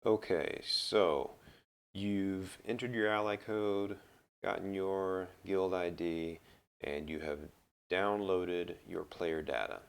Okay, so you've entered your ally code, gotten your guild ID, and you have downloaded your player data.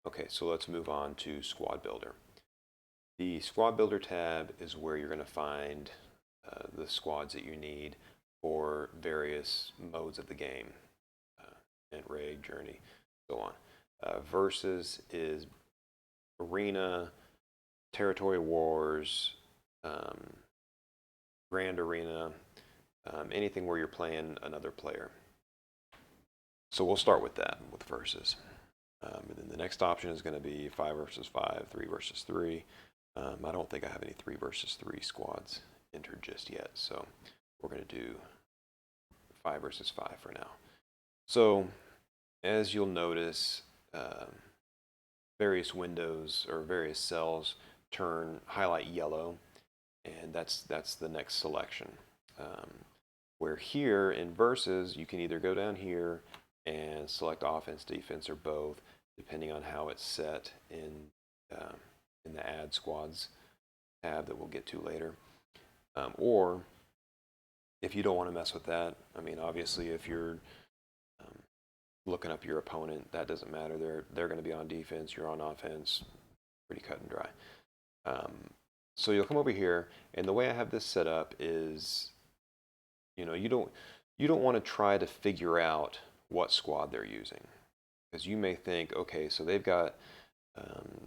Okay, so let's move on to Squad Builder. The Squad Builder tab is where you're going to find the squads that you need for various modes of the game, Int, Raid, Journey, so on. Versus is Arena, Territory Wars, um, Grand Arena, anything where you're playing another player. So we'll start with that, with versus. And then the next option is going to be 5 versus 5, 3 versus 3. I don't think I have any 3 versus 3 squads entered just yet, so we're going to do 5 versus 5 for now. So as you'll notice, various windows or various cells highlight yellow, and that's the next selection. Where here in versus, you can either go down here and select offense, defense, or both, depending on how it's set in the add squads tab that we'll get to later. Or if you don't want to mess with that, I mean, obviously, if you're looking up your opponent, that doesn't matter. They're going to be on defense. You're on offense. Pretty cut and dry. So you'll come over here, and the way I have this set up is, you don't want to try to figure out what squad they're using, because you may think, okay, so they've got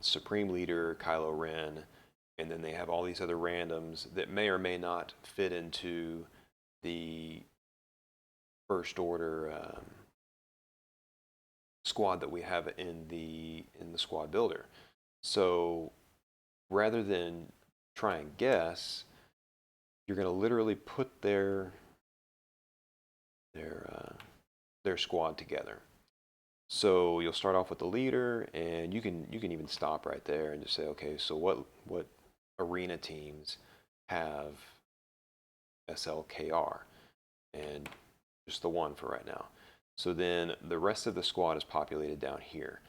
Supreme Leader Kylo Ren, and then they have all these other randoms that may or may not fit into the First Order squad that we have in the squad builder. So rather than try and guess, you're going to literally put their squad together. So you'll start off with the leader, and you can even stop right there and just say, okay, so what arena teams have SLKR, and just the one for right now. So then the rest of the squad is populated down here.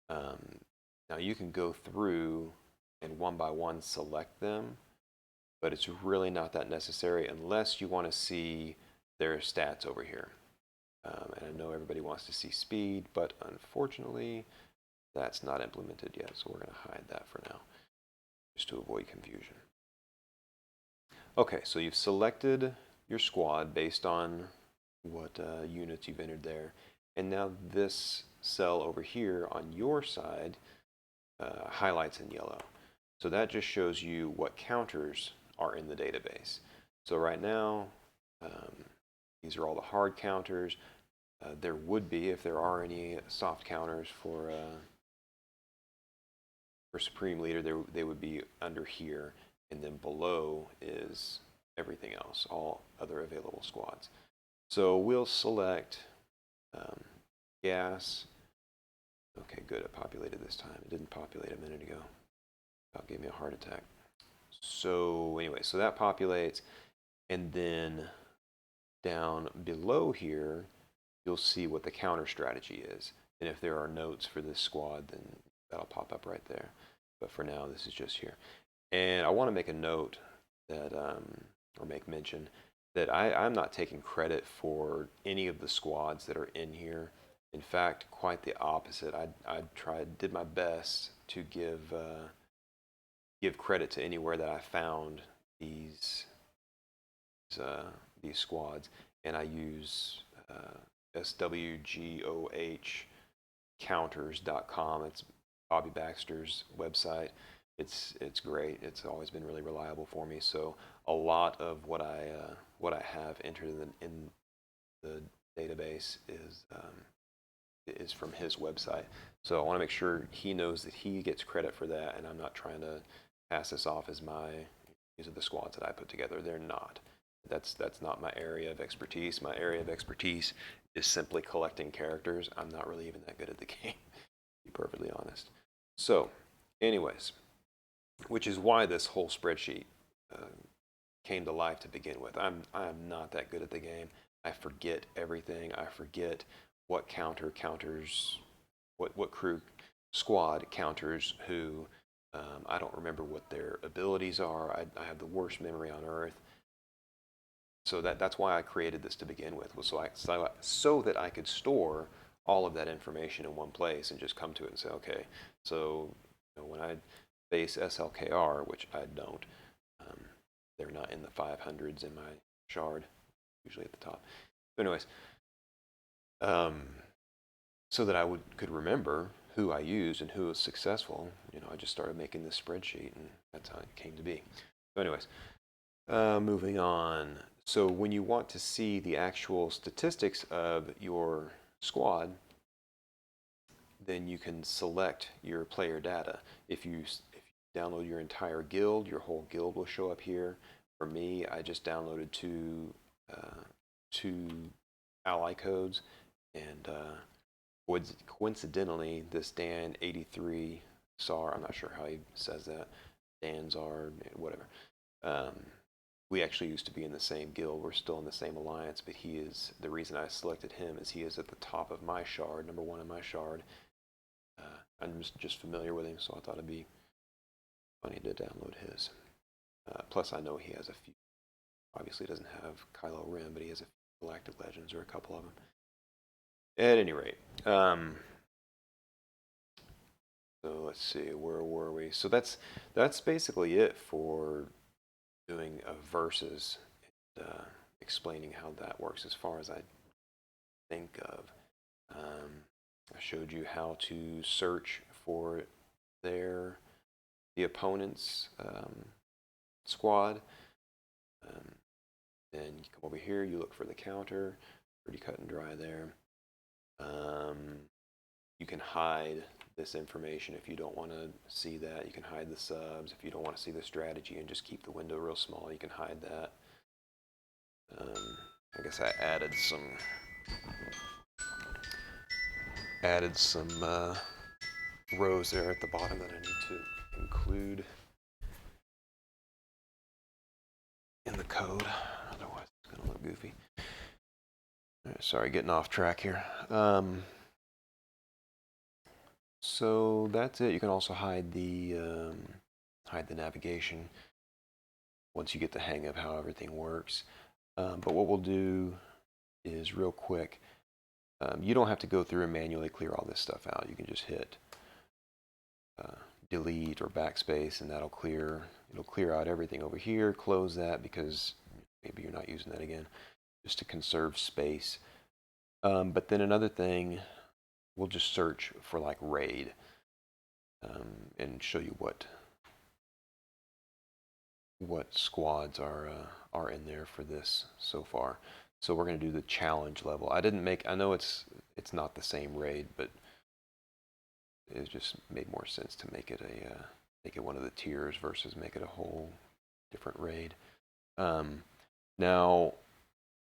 Now you can go through and one by one select them, but it's really not that necessary unless you want to see their stats over here. And I know everybody wants to see speed, but unfortunately, that's not implemented yet, so we're going to hide that for now, just to avoid confusion. Okay, so you've selected your squad based on what units you've entered there, and now this cell over here on your side highlights in yellow. So that just shows you what counters are in the database. So right now, these are all the hard counters. There would be, if there are any soft counters for Supreme Leader, they would be under here, and then below is everything else, all other available squads. So we'll select gas. Okay, good, it populated this time. It didn't populate a minute ago. About gave me a heart attack. So anyway, so that populates, and then down below here, you'll see what the counter strategy is. And if there are notes for this squad, then that'll pop up right there. But for now, this is just here. And I want to make a note that, or make mention, that I'm not taking credit for any of the squads that are in here. In fact, quite the opposite. I did my best to give credit to anywhere that I found these squads, and I use SWGoH counters.com. It's Bobby Baxter's website. It's great. It's always been really reliable for me. So a lot of what I have entered in the database is from his website. So I want to make sure he knows that he gets credit for that, and I'm not trying to pass this off as these are the squads that I put together. They're not. That's not my area of expertise. My area of expertise is simply collecting characters. I'm not really even that good at the game, to be perfectly honest. So, anyways, which is why this whole spreadsheet came to life to begin with. I'm not that good at the game. I forget everything. I forget what counters, what crew squad counters who. I don't remember what their abilities are. I have the worst memory on earth. So that's why I created this to begin with, was so that I could store all of that information in one place and just come to it and say, okay, so when I face SLKR, which I don't, um, they're not in the 500s in my shard, usually at the top. So anyways, so that I could remember who I used and who was successful, I just started making this spreadsheet, and that's how it came to be. So anyways, moving on. So when you want to see the actual statistics of your squad, then you can select your player data. If you download your entire guild, your whole guild will show up here. For me, I just downloaded two ally codes, and coincidentally, this Dan 83 SAR, I'm not sure how he says that, Danzar, whatever. We actually used to be in the same guild. We're still in the same alliance, but he is, the reason I selected him is he is at the top of my shard, number one in my shard. I'm just familiar with him, so I thought it'd be funny to download his. Plus, I know he has a few. Obviously, he doesn't have Kylo Ren, but he has a few Galactic Legends, or a couple of them. At any rate, so let's see, where were we? So that's basically it for doing a versus, and explaining how that works as far as I think of. I showed you how to search for the opponent's squad. Then you come over here, you look for the counter. Pretty cut and dry there. You can hide this information if you don't want to see that. You can hide the subs. If you don't want to see the strategy and just keep the window real small, you can hide that. I guess I added some rows there at the bottom that I need to include in the code. Otherwise, it's going to look goofy. All right, sorry, getting off track here. So that's it. You can also hide the navigation once you get the hang of how everything works. But what we'll do is real quick. You don't have to go through and manually clear all this stuff out. You can just hit delete or backspace, and that'll clear. It'll clear out everything over here. Close that because maybe you're not using that again, just to conserve space. But then another thing, we'll just search for like raid, and show you what squads are in there for this so far. So we're going to do the challenge level. I know it's not the same raid, but it just made more sense to make it one of the tiers versus make it a whole different raid. Now,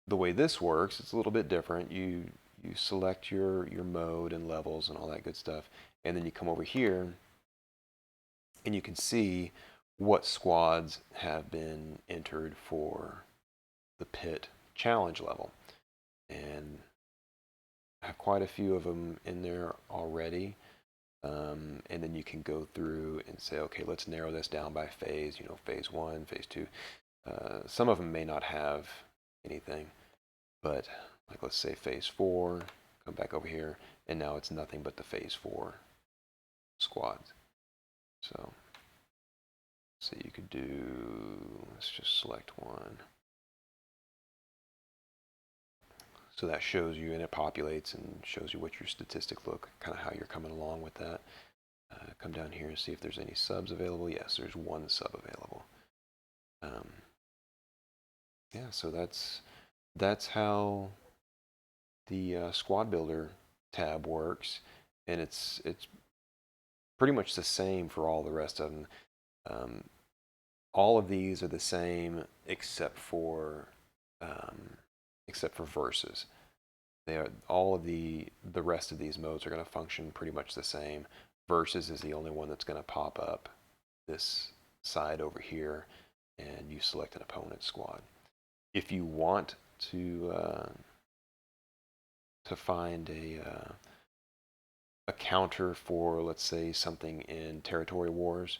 the way this works, it's a little bit different. You select your mode and levels and all that good stuff, and then you come over here, and you can see what squads have been entered for the pit challenge level, and I have quite a few of them in there already. And then you can go through and say, okay, let's narrow this down by phase, phase 1, phase 2. Some of them may not have anything, but like let's say phase 4, come back over here, and now it's nothing but the phase 4 squads. So you could do, let's just select one. So that shows you, and it populates and shows you what your statistics look, kind of how you're coming along with that. Come down here and see if there's any subs available. Yes, there's one sub available. Yeah, so that's how the squad builder tab works, and it's pretty much the same for all the rest of them. All of these are the same except for versus. They are all of the rest of these modes are going to function pretty much the same. Versus is the only one that's going to pop up this side over here, and you select an opponent squad. If you want to find a counter for, let's say, something in Territory Wars,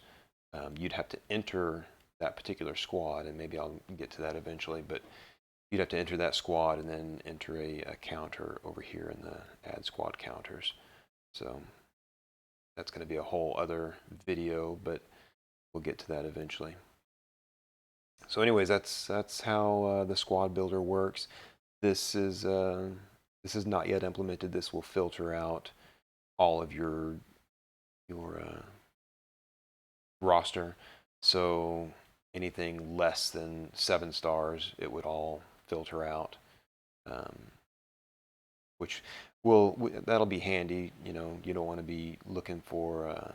you'd have to enter that particular squad, and maybe I'll get to that eventually, but you'd have to enter that squad and then enter a counter over here in the add squad counters. So that's going to be a whole other video, but we'll get to that eventually. So anyways, that's how the squad builder works. This is not yet implemented. This will filter out all of your roster. So anything less than 7 stars, it would all filter out, which that'll be handy. You know, you don't want to be looking for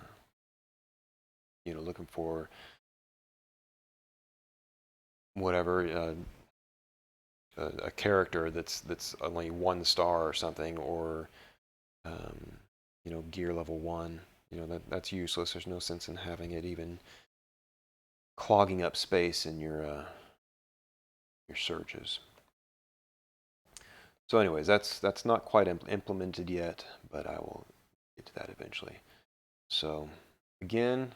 looking for whatever a character that's only 1 star or something, or gear level 1. That's useless. There's no sense in having it even clogging up space in your searches. So anyways, that's not quite implemented yet, but I will get to that eventually. So again,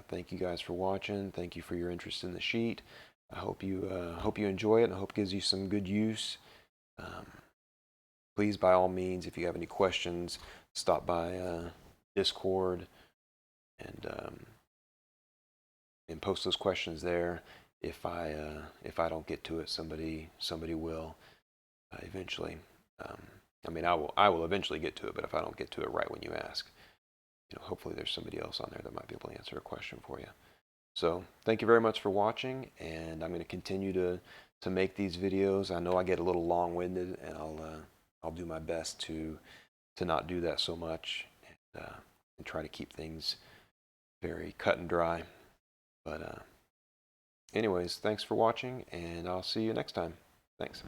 thank you guys for watching. Thank you for your interest in the sheet. I hope you enjoy it, and I hope it gives you some good use. Please, by all means, if you have any questions, stop by Discord and post those questions there. If I don't get to it, somebody will eventually. I mean, I will eventually get to it, but if I don't get to it right when you ask, hopefully there's somebody else on there that might be able to answer a question for you. So thank you very much for watching, and I'm going to continue to make these videos. I know I get a little long-winded, and I'll do my best to not do that so much, and try to keep things very cut and dry. But anyways, thanks for watching, and I'll see you next time. Thanks.